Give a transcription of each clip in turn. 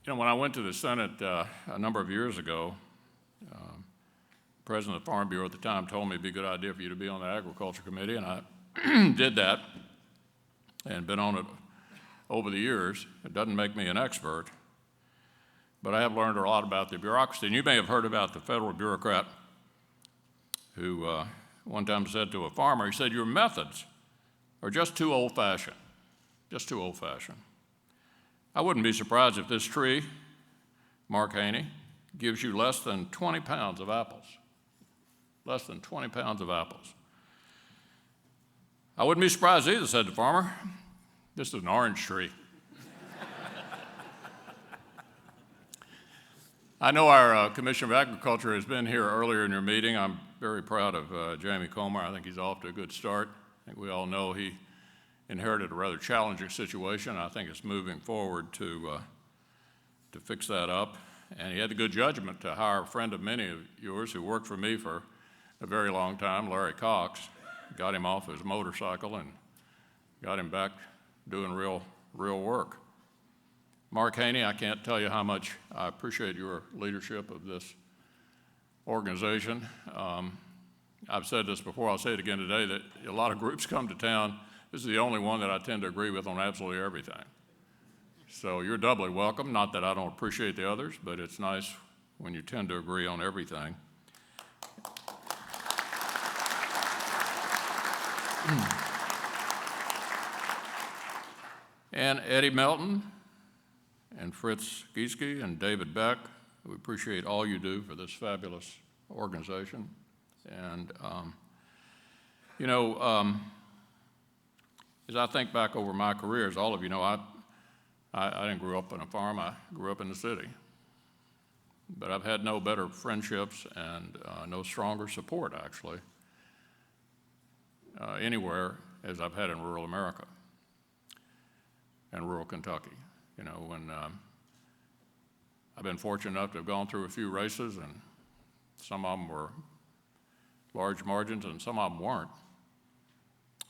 You know, when I went to the Senate a number of years ago, the president of the Farm Bureau at the time told me it'd be a good idea for you to be on the Agriculture Committee, and I did that and been on it over the years. It doesn't make me an expert, but I have learned a lot about the bureaucracy. And you may have heard about the federal bureaucrat who one time said to a farmer, he said, "Your methods are just too old-fashioned, just too old-fashioned." I wouldn't be surprised if this tree, Mark Haney, gives you less than 20 pounds of apples. Less than 20 pounds of apples. I wouldn't be surprised either, said the farmer. This is an orange tree. I know our Commissioner of Agriculture has been here earlier in your meeting. I'm very proud of Jamie Comer. I think he's off to a good start. I think we all know he inherited a rather challenging situation. I think it's moving forward to fix that up. And he had the good judgment to hire a friend of many of yours who worked for me for a very long time, Larry Cox. Got him off his motorcycle and got him back doing real work. Mark Haney, I can't tell you how much I appreciate your leadership of this organization. I've said this before, I'll say it again today, that a lot of groups come to town. This is the only one that I tend to agree with on absolutely everything. So you're doubly welcome. Not that I don't appreciate the others, but it's nice when you tend to agree on everything. And Eddie Melton and Fritz Gieske and David Beck, we appreciate all you do for this fabulous organization. And, you know, as I think back over my career, as all of you know, I didn't grow up on a farm, I grew up in the city. But I've had no better friendships and no stronger support, actually, anywhere as I've had in rural America and rural Kentucky. You know, when I've been fortunate enough to have gone through a few races, and some of them were large margins and some of them weren't.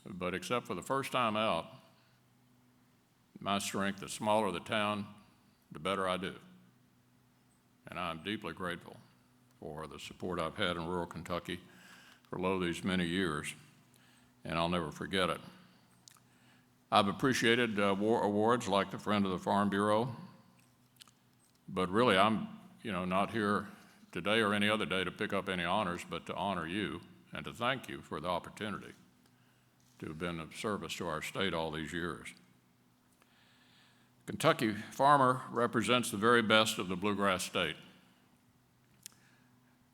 But except for the first time out, my strength, the smaller the town, the better I do. And I'm deeply grateful for the support I've had in rural Kentucky for these many years, and I'll never forget it. I've appreciated awards like the Friend of the Farm Bureau, but really I'm, you know, not here today or any other day to pick up any honors, but to honor you and to thank you for the opportunity to have been of service to our state all these years. Kentucky farmer represents the very best of the bluegrass state.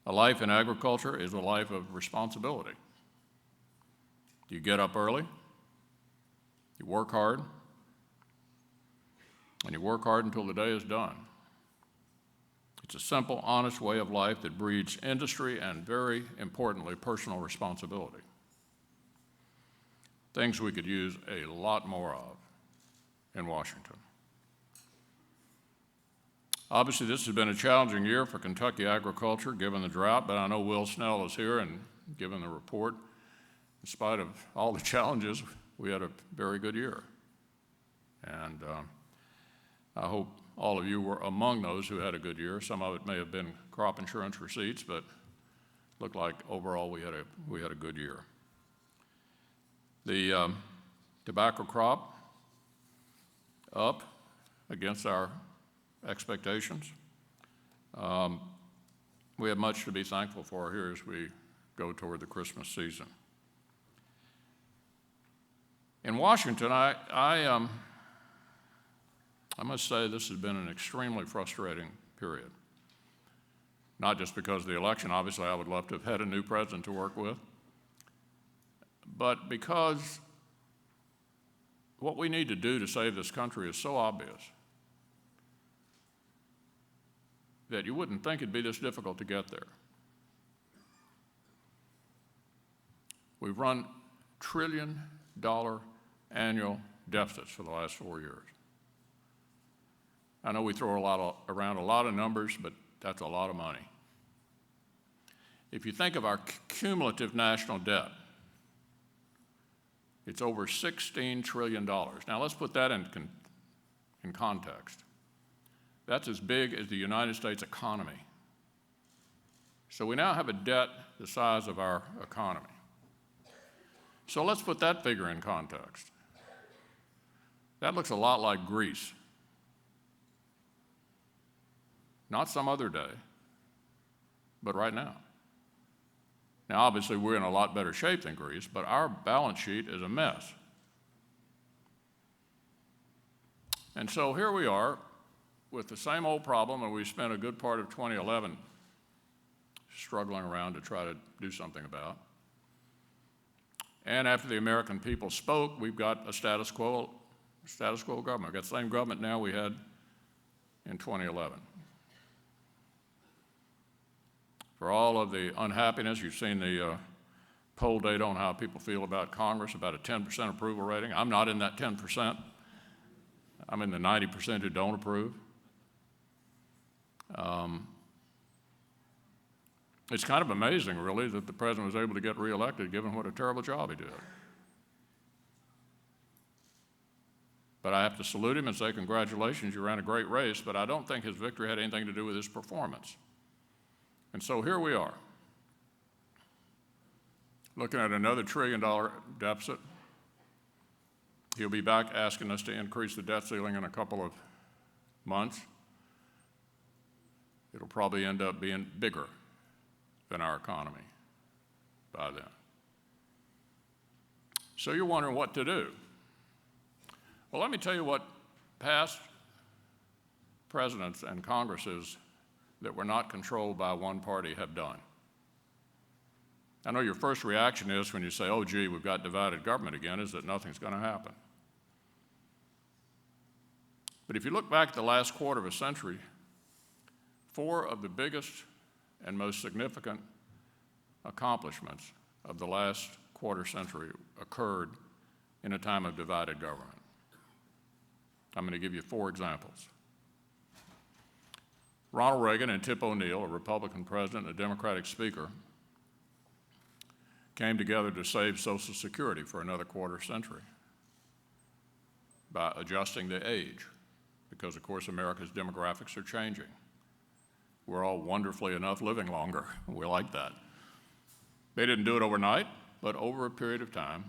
A life in agriculture is a life of responsibility. You get up early, you work hard, and you work hard until the day is done. It's a simple, honest way of life that breeds industry and, very importantly, personal responsibility. Things we could use a lot more of in Washington. Obviously, this has been a challenging year for Kentucky agriculture, given the drought, but I know Will Snell is here, and given the report, in spite of all the challenges, we had a very good year. And I hope all of you were among those who had a good year. Some of it may have been crop insurance receipts, but looked like overall we had a good year. The tobacco crop up against our expectations. We have much to be thankful for here as we go toward the Christmas season. In Washington, I must say this has been an extremely frustrating period. Not just because of the election, obviously I would love to have had a new president to work with, but because what we need to do to save this country is so obvious that you wouldn't think it'd be this difficult to get there. We've run trillion-dollar annual deficits for the last 4 years. I know we throw around a lot of numbers, but that's a lot of money. If you think of our cumulative national debt, it's over $16 trillion. Now let's put that in context. That's as big as the United States economy. So we now have a debt the size of our economy. So let's put that figure in context. That looks a lot like Greece. Not some other day, but right now. Now, obviously, we're in a lot better shape than Greece, but our balance sheet is a mess. And so here we are with the same old problem, and we spent a good part of 2011 struggling around to try to do something about. And after the American people spoke, we've got a status quo government. We've got the same government now we had in 2011. For all of the unhappiness, you've seen the poll data on how people feel about Congress, about a 10% approval rating. I'm not in that 10%. I'm in the 90% who don't approve. It's kind of amazing, really, that the president was able to get reelected given what a terrible job he did. But I have to salute him and say, congratulations, you ran a great race, but I don't think his victory had anything to do with his performance. And so here we are, looking at another $1 trillion deficit. He'll be back asking us to increase the debt ceiling in a couple of months. It'll probably end up being bigger than our economy by then. So you're wondering what to do. Well, let me tell you what past presidents and Congresses that were not controlled by one party have done. I know your first reaction is when you say, oh, gee, we've got divided government again, is that nothing's going to happen. But if you look back at the last quarter of a century, 4 of the biggest and most significant accomplishments of the last quarter century occurred in a time of divided government. I'm going to give you 4 examples. Ronald Reagan and Tip O'Neill, a Republican president and a Democratic speaker, came together to save Social Security for another quarter century by adjusting the age, because, of course, America's demographics are changing. We're all wonderfully enough living longer. We like that. They didn't do it overnight, but over a period of time,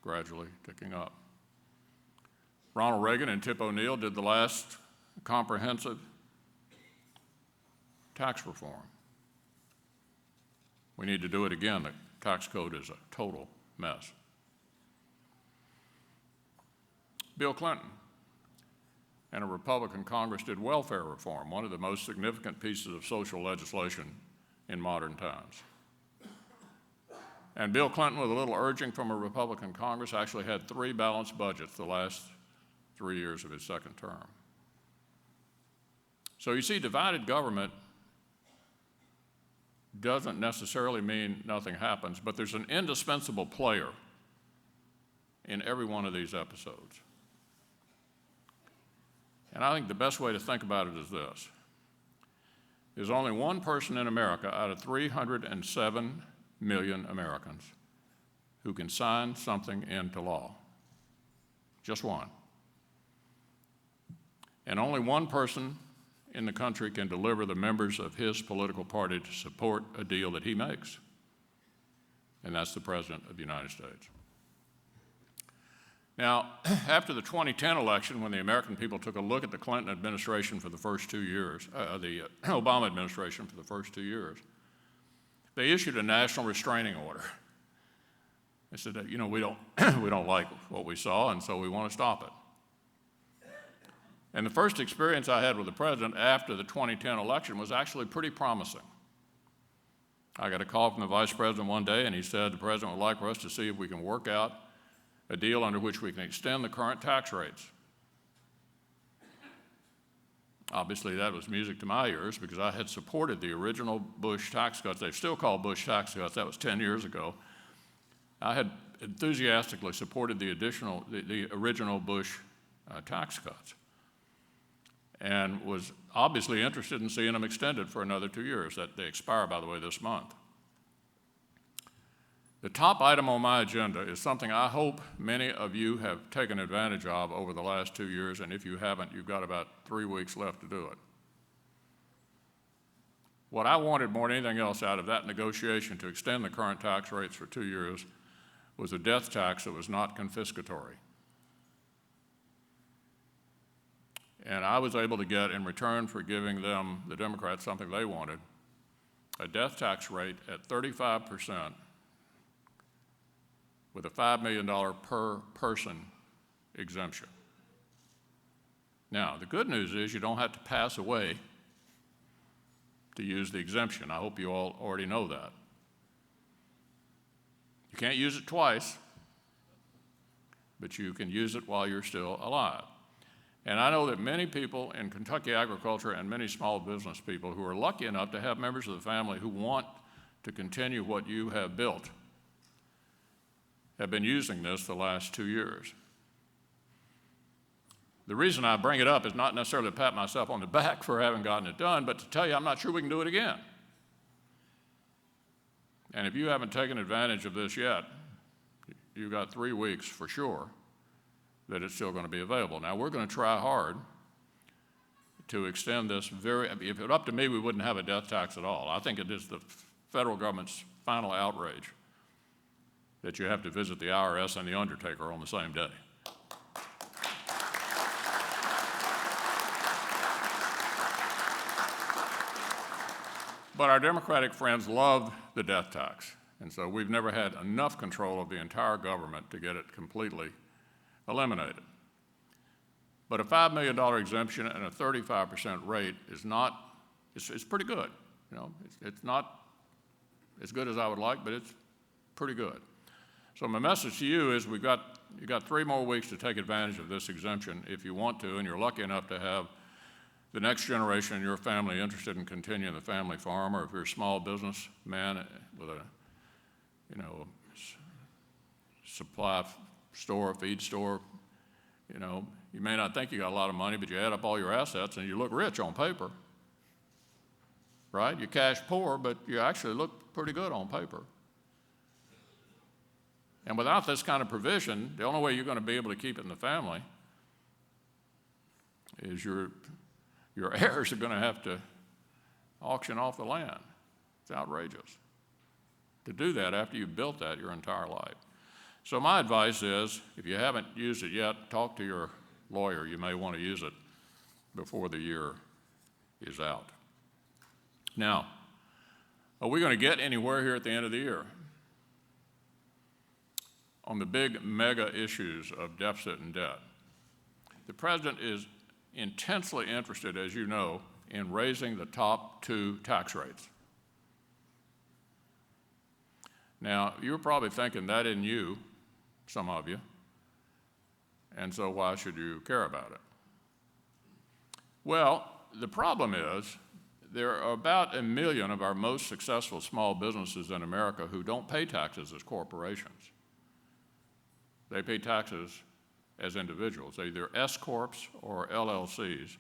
gradually ticking up. Ronald Reagan and Tip O'Neill did the last comprehensive tax reform. We need to do it again. The tax code is a total mess. Bill Clinton and a Republican Congress did welfare reform, one of the most significant pieces of social legislation in modern times. And Bill Clinton, with a little urging from a Republican Congress, actually had 3 balanced budgets the last 3 years of his second term. So you see, divided government doesn't necessarily mean nothing happens, but there's an indispensable player in every one of these episodes. And I think the best way to think about it is this. There's only one person in America out of 307 million Americans who can sign something into law. Just one. And only one person in the country can deliver the members of his political party to support a deal that he makes, and that's the President of the United States. Now, after the 2010 election, when the American people took a look at the Clinton administration for the first 2 years, the Obama administration for the first 2 years, they issued a national restraining order. They said that, we don't like what we saw, and so we want to stop it. And the first experience I had with the president after the 2010 election was actually pretty promising. I got a call from the vice president one day, and he said the president would like for us to see if we can work out a deal under which we can extend the current tax rates. Obviously, that was music to my ears because I had supported the original Bush tax cuts. They're still called Bush tax cuts. That was 10 years ago. I had enthusiastically supported the original Bush tax cuts, and was obviously interested in seeing them extended for another 2 years. That they expire, by the way, this month. The top item on my agenda is something I hope many of you have taken advantage of over the last 2 years, and if you haven't, you've got about 3 weeks left to do it. What I wanted more than anything else out of that negotiation to extend the current tax rates for 2 years was a death tax that was not confiscatory. And I was able to get, in return for giving them, the Democrats, something they wanted, a death tax rate at 35% with a $5 million per person exemption. Now, the good news is you don't have to pass away to use the exemption. I hope you all already know that. You can't use it twice, but you can use it while you're still alive. And I know that many people in Kentucky agriculture and many small business people who are lucky enough to have members of the family who want to continue what you have built have been using this the last 2 years. The reason I bring it up is not necessarily to pat myself on the back for having gotten it done, but to tell you I'm not sure we can do it again. And if you haven't taken advantage of this yet, you've got 3 weeks for sure that it's still going to be available. Now, we're going to try hard to extend this if it were up to me, we wouldn't have a death tax at all. I think it is the federal government's final outrage that you have to visit the IRS and the undertaker on the same day. But our Democratic friends love the death tax, and so we've never had enough control of the entire government to get it completely eliminated. But a $5 million exemption and a 35% rate is not, it's pretty good. You know, it's not as good as I would like, but it's pretty good. So my message to you is you've got 3 more weeks to take advantage of this exemption if you want to, and you're lucky enough to have the next generation in your family interested in continuing the family farm, or if you're a small business man with a, supply store, feed store, you may not think you got a lot of money, but you add up all your assets and you look rich on paper, right? You're cash poor, but you actually look pretty good on paper. And without this kind of provision, the only way you're going to be able to keep it in the family is your heirs are going to have to auction off the land. It's outrageous to do that after you've built that your entire life. So my advice is, if you haven't used it yet, talk to your lawyer. You may want to use it before the year is out. Now, are we going to get anywhere here at the end of the year on the big mega issues of deficit and debt? The president is intensely interested, as you know, in raising the top 2 tax rates. Now, you're probably thinking that isn't you, some of you, and so why should you care about it? Well, the problem is there are about 1 million of our most successful small businesses in America who don't pay taxes as corporations. They pay taxes as individuals, either S-corps or LLCs,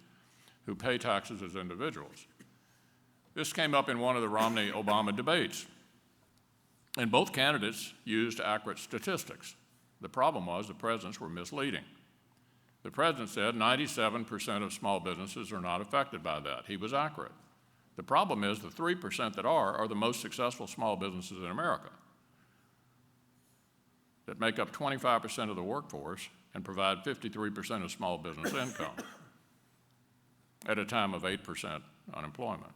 who pay taxes as individuals. This came up in one of the Romney-Obama debates, and both candidates used accurate statistics. The problem was the presidents were misleading. The president said 97% of small businesses are not affected by that. He was accurate. The problem is the 3% that are the most successful small businesses in America that make up 25% of the workforce and provide 53% of small business income at a time of 8% unemployment.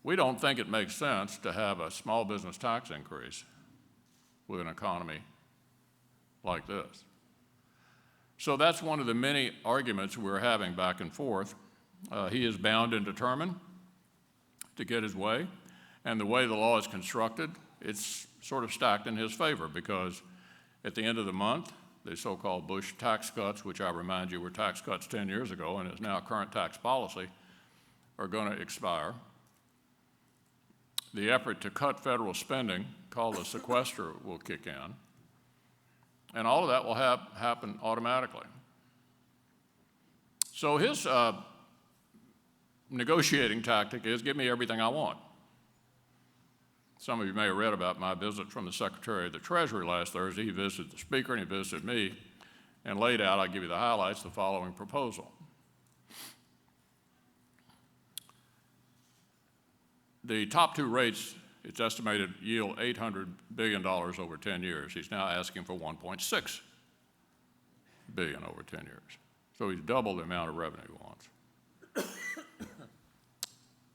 We don't think it makes sense to have a small business tax increase with an economy like this. So that's one of the many arguments we're having back and forth. He is bound and determined to get his way, and the way the law is constructed, it's sort of stacked in his favor, because at the end of the month, the so-called Bush tax cuts, which I remind you were tax cuts 10 years ago and is now current tax policy, are going to expire. The effort to cut federal spending, called the sequester, will kick in. And all of that will happen automatically. So his negotiating tactic is, give me everything I want. Some of you may have read about my visit from the Secretary of the Treasury last Thursday. He visited the Speaker and he visited me and laid out, I'll give you the highlights, the following proposal. The top two rates, it's estimated, yield $800 billion over 10 years. He's now asking for $1.6 billion over 10 years. So he's doubled the amount of revenue he wants.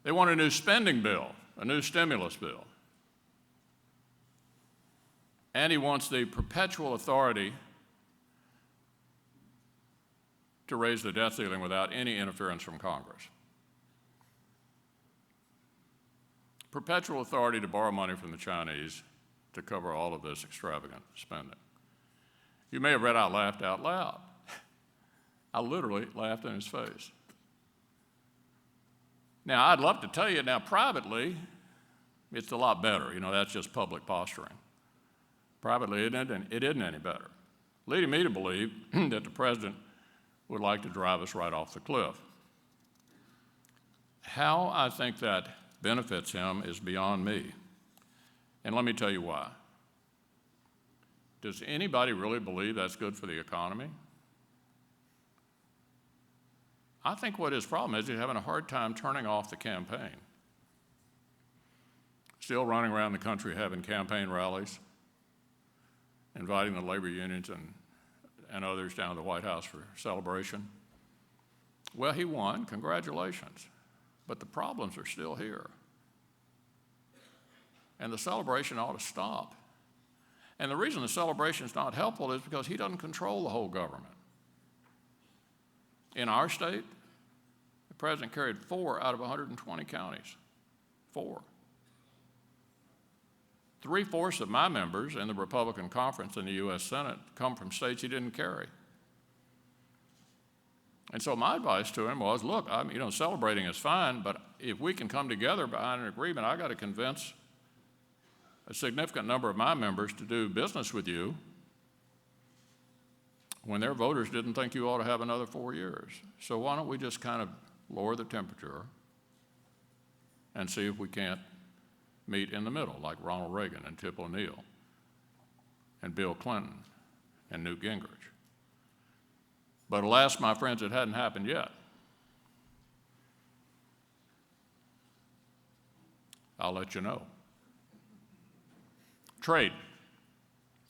They want a new spending bill, a new stimulus bill. And he wants the perpetual authority to raise the debt ceiling without any interference from Congress. Perpetual authority to borrow money from the Chinese to cover all of this extravagant spending. You may have read I laughed out loud. I literally laughed in his face. Now, I'd love to tell you now privately, it's a lot better. You know, that's just public posturing. Privately, it isn't any better, leading me to believe that the president would like to drive us right off the cliff. How I think that benefits him is beyond me. And let me tell you why. Does anybody really believe that's good for the economy? I think what his problem is, he's having a hard time turning off the campaign. Still running around the country having campaign rallies, inviting the labor unions and others down to the White House for celebration. Well, he won, congratulations. But the problems are still here. And the celebration ought to stop. And the reason the celebration is not helpful is because he doesn't control the whole government. In our state, the president carried 4 out of 120 counties. 4. 3/4 of my members in the Republican conference in the U.S. Senate come from states he didn't carry. And so my advice to him was, look, celebrating is fine, but if we can come together behind an agreement, I got to convince a significant number of my members to do business with you when their voters didn't think you ought to have another 4 years. So why don't we just kind of lower the temperature and see if we can't meet in the middle, like Ronald Reagan and Tip O'Neill and Bill Clinton and Newt Gingrich. But alas, my friends, it hadn't happened yet. I'll let you know. Trade.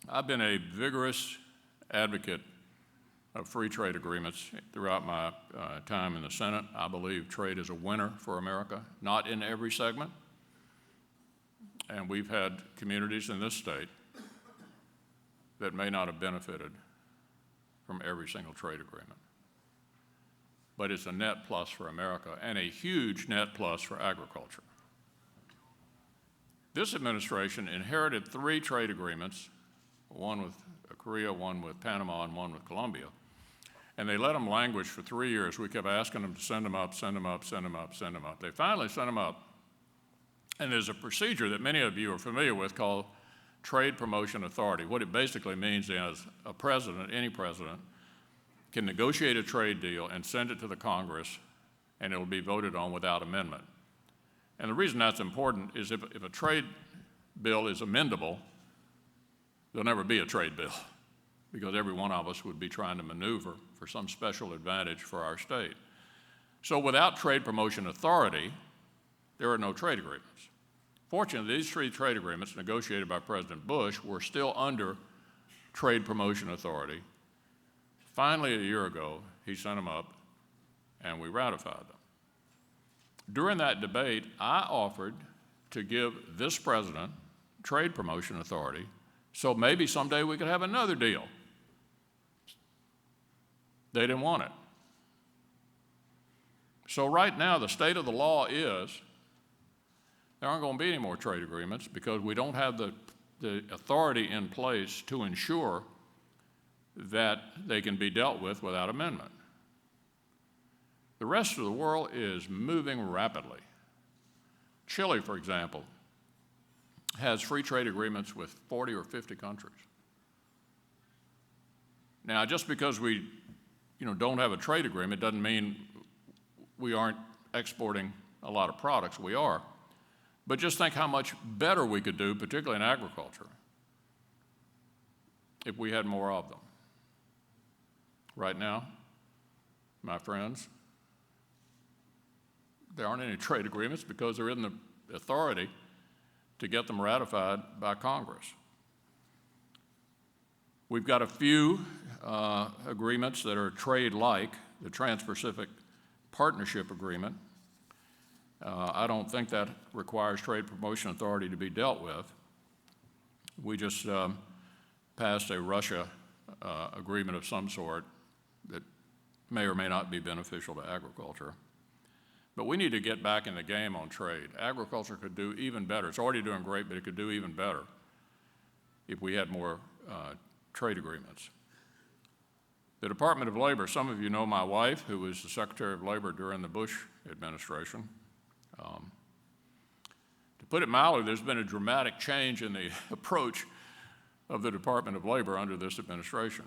I've been a vigorous advocate of free trade agreements throughout my time in the Senate. I believe trade is a winner for America, not in every segment. And we've had communities in this state that may not have benefited from every single trade agreement. But it's a net plus for America and a huge net plus for agriculture. This administration inherited 3 trade agreements, one with Korea, one with Panama, and one with Colombia. And they let them languish for 3 years. We kept asking them to send them up, send them up, send them up, send them up. They finally sent them up. And there's a procedure that many of you are familiar with called Trade Promotion Authority. What it basically means is a president, any president, can negotiate a trade deal and send it to the Congress, and it'll be voted on without amendment. And the reason that's important is if a trade bill is amendable, there'll never be a trade bill, because every one of us would be trying to maneuver for some special advantage for our state. So without Trade Promotion Authority, there are no trade agreements. Fortunately, these 3 trade agreements negotiated by President Bush were still under Trade Promotion Authority. Finally, a year ago, he sent them up, and we ratified them. During that debate, I offered to give this president Trade Promotion Authority so maybe someday we could have another deal. They didn't want it. So right now, the state of the law is there aren't going to be any more trade agreements because we don't have the authority in place to ensure that they can be dealt with without amendment. The rest of the world is moving rapidly. Chile, for example, has free trade agreements with 40 or 50 countries. Now, just because we don't have a trade agreement doesn't mean we aren't exporting a lot of products. We are. But just think how much better we could do, particularly in agriculture, if we had more of them. Right now, my friends, there aren't any trade agreements because there isn't authority to get them ratified by Congress. We've got a few agreements that are trade-like, the Trans-Pacific Partnership Agreement. I don't think that requires Trade Promotion Authority to be dealt with. We just passed a Russia agreement of some sort that may or may not be beneficial to agriculture. But we need to get back in the game on trade. Agriculture could do even better. It's already doing great, but it could do even better if we had more trade agreements. The Department of Labor, some of you know my wife, who was the Secretary of Labor during the Bush administration. To put it mildly, there's been a dramatic change in the approach of the Department of Labor under this administration.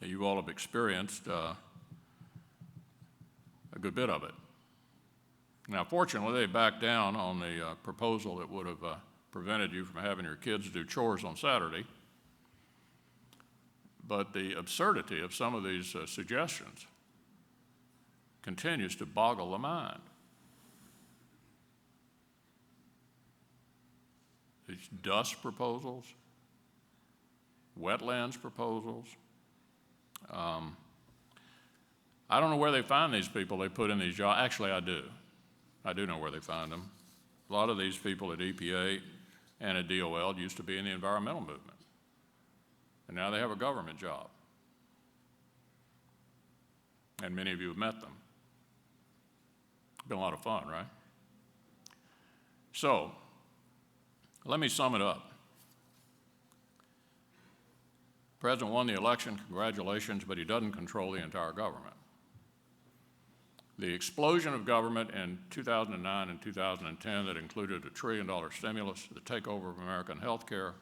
You all have experienced a good bit of it. Now, fortunately, they backed down on the proposal that would have prevented you from having your kids do chores on Saturday. But the absurdity of some of these suggestions continues to boggle the mind. These dust proposals, wetlands proposals. I don't know where they find these people they put in these jobs. Actually, I do. I do know where they find them. A lot of these people at EPA and at DOL used to be in the environmental movement. And now they have a government job. And many of you have met them. It's been a lot of fun, right? So, let me sum it up. The president won the election, congratulations, but he doesn't control the entire government. The explosion of government in 2009 and 2010 that included a $1 trillion stimulus, the takeover of American health care,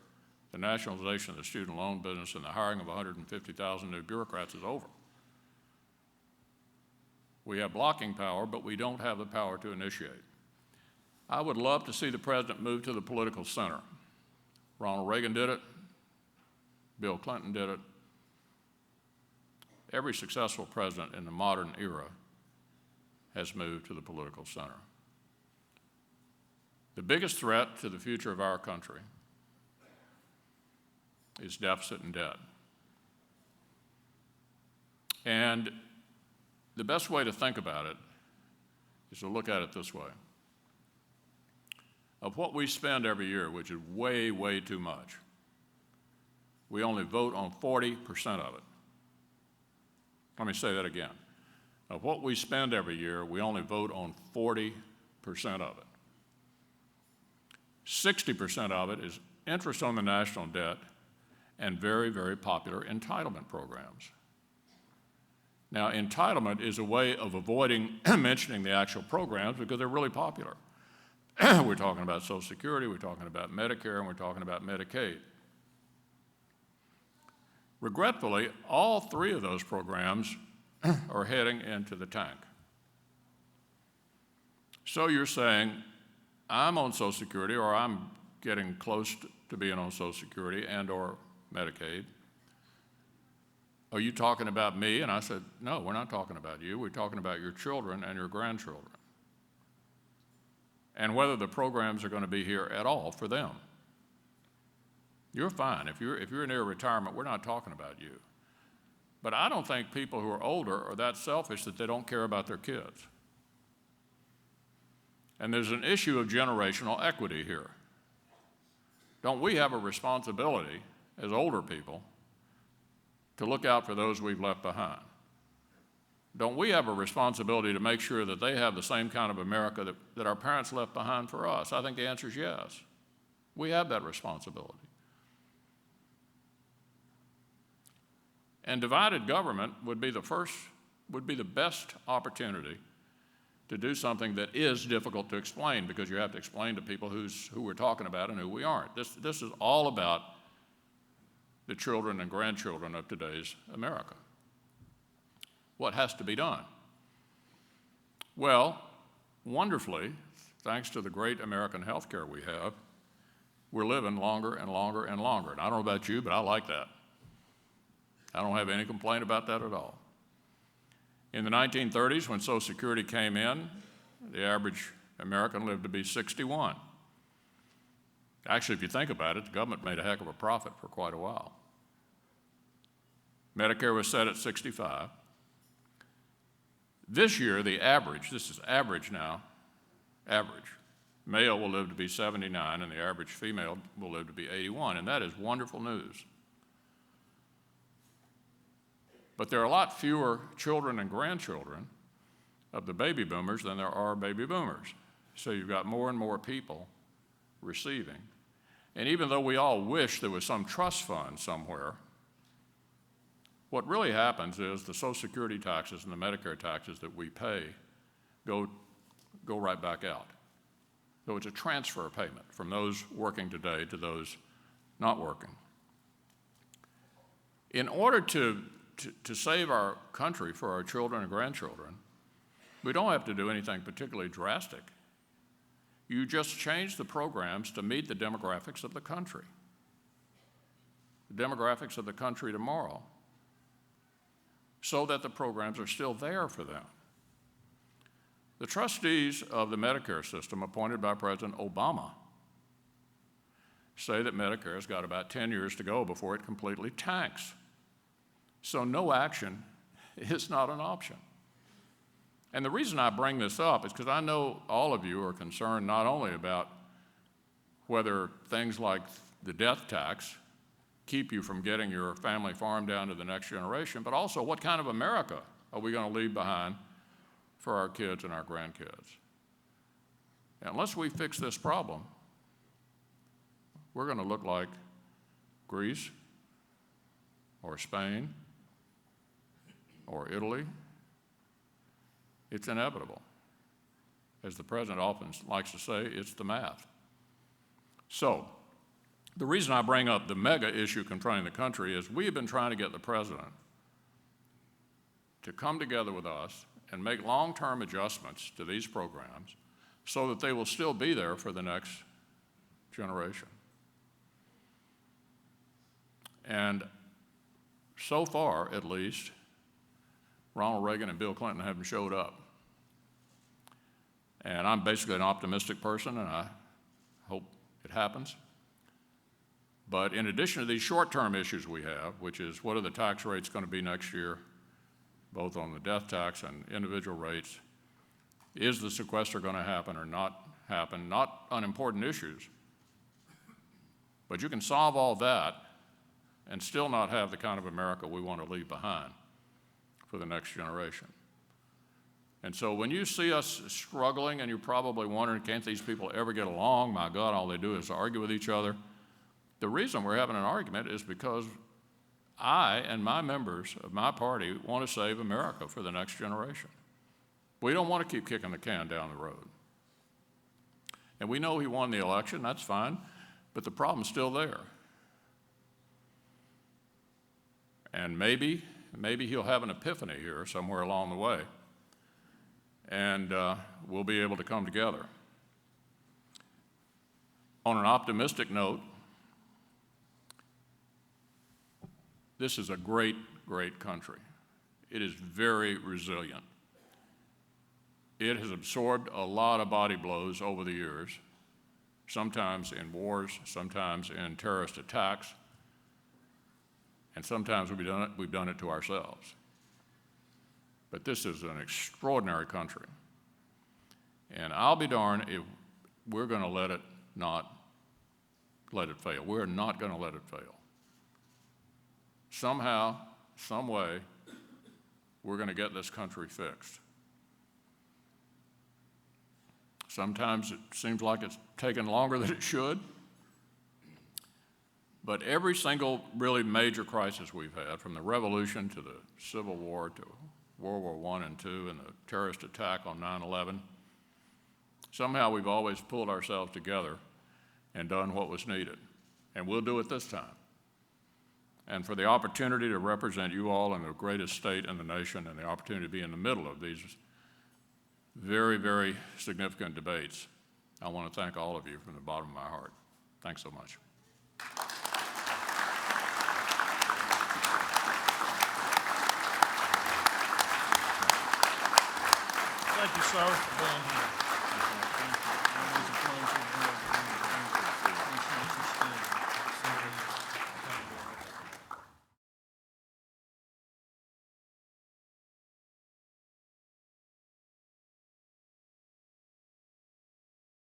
the nationalization of the student loan business, and the hiring of 150,000 new bureaucrats is over. We have blocking power, but we don't have the power to initiate. I would love to see the president move to the political center. Ronald Reagan did it. Bill Clinton did it. Every successful president in the modern era has moved to the political center. The biggest threat to the future of our country is deficit and debt. And the best way to think about it is to look at it this way. Of what we spend every year, which is way, way too much, we only vote on 40% of it. Let me say that again. Of what we spend every year, we only vote on 40% of it. 60% of it is interest on the national debt and very, very popular entitlement programs. Now, entitlement is a way of avoiding mentioning the actual programs because they're really popular. We're talking about Social Security, we're talking about Medicare, and we're talking about Medicaid. Regretfully, all three of those programs are heading into the tank. So you're saying, I'm on Social Security, or I'm getting close to being on Social Security and or Medicaid. Are you talking about me? And I said, no, we're not talking about you. We're talking about your children and your grandchildren. And whether the programs are going to be here at all for them. You're fine. If you're near retirement, we're not talking about you. But I don't think people who are older are that selfish that they don't care about their kids. And there's an issue of generational equity here. Don't we have a responsibility as older people to look out for those we've left behind? Don't we have a responsibility to make sure that they have the same kind of America that our parents left behind for us? I think the answer is yes. We have that responsibility. And divided government would be the best opportunity to do something that is difficult to explain, because you have to explain to people who we're talking about and who we aren't. This is all about the children and grandchildren of today's America. What has to be done? Well, wonderfully, thanks to the great American health care we have, we're living longer and longer and longer. And I don't know about you, but I like that. I don't have any complaint about that at all. In the 1930s, when Social Security came in, the average American lived to be 61. Actually, if you think about it, the government made a heck of a profit for quite a while. Medicare was set at 65. This year, the average, this is average now, average, male will live to be 79 and the average female will live to be 81, and that is wonderful news. But there are a lot fewer children and grandchildren of the baby boomers than there are baby boomers. So you've got more and more people receiving. And even though we all wish there was some trust fund somewhere, what really happens is the Social Security taxes and the Medicare taxes that we pay go right back out. So it's a transfer payment from those working today to those not working. In order to save our country for our children and grandchildren, we don't have to do anything particularly drastic. You just change the programs to meet the demographics of the country. The demographics of the country tomorrow, so that the programs are still there for them. The trustees of the Medicare system appointed by President Obama say that Medicare has got about 10 years to go before it completely tanks. So no action is not an option. And the reason I bring this up is because I know all of you are concerned not only about whether things like the death tax keep you from getting your family farm down to the next generation, but also what kind of America are we going to leave behind for our kids and our grandkids? And unless we fix this problem, we're going to look like Greece or Spain or Italy. It's inevitable. As the president often likes to say, it's the math. So, the reason I bring up the mega issue confronting the country is we have been trying to get the president to come together with us and make long-term adjustments to these programs so that they will still be there for the next generation. And so far, at least, Ronald Reagan and Bill Clinton haven't showed up. And I'm basically an optimistic person, and I hope it happens. But in addition to these short-term issues we have, which is what are the tax rates going to be next year, both on the death tax and individual rates, is the sequester going to happen or not happen, not unimportant issues. But you can solve all that and still not have the kind of America we want to leave behind for the next generation. And so when you see us struggling and you're probably wondering, can't these people ever get along? My God, all they do is argue with each other. The reason we're having an argument is because I and my members of my party want to save America for the next generation. We don't want to keep kicking the can down the road. And we know he won the election, that's fine, but the problem's still there. And maybe he'll have an epiphany here somewhere along the way, and we'll be able to come together. On an optimistic note, this is a great, great country. It is very resilient. It has absorbed a lot of body blows over the years, sometimes in wars, sometimes in terrorist attacks, and sometimes we've done it to ourselves. But this is an extraordinary country. And I'll be darned if we're going to let it fail. We're not going to let it fail. Somehow, some way, we're going to get this country fixed. Sometimes it seems like it's taken longer than it should. But every single really major crisis we've had, from the Revolution to the Civil War to World War I and II and the terrorist attack on 9/11, somehow we've always pulled ourselves together and done what was needed. And we'll do it this time. And for the opportunity to represent you all in the greatest state in the nation and the opportunity to be in the middle of these very, very significant debates, I want to thank all of you from the bottom of my heart. Thanks so much. Thank you, sir, for being here.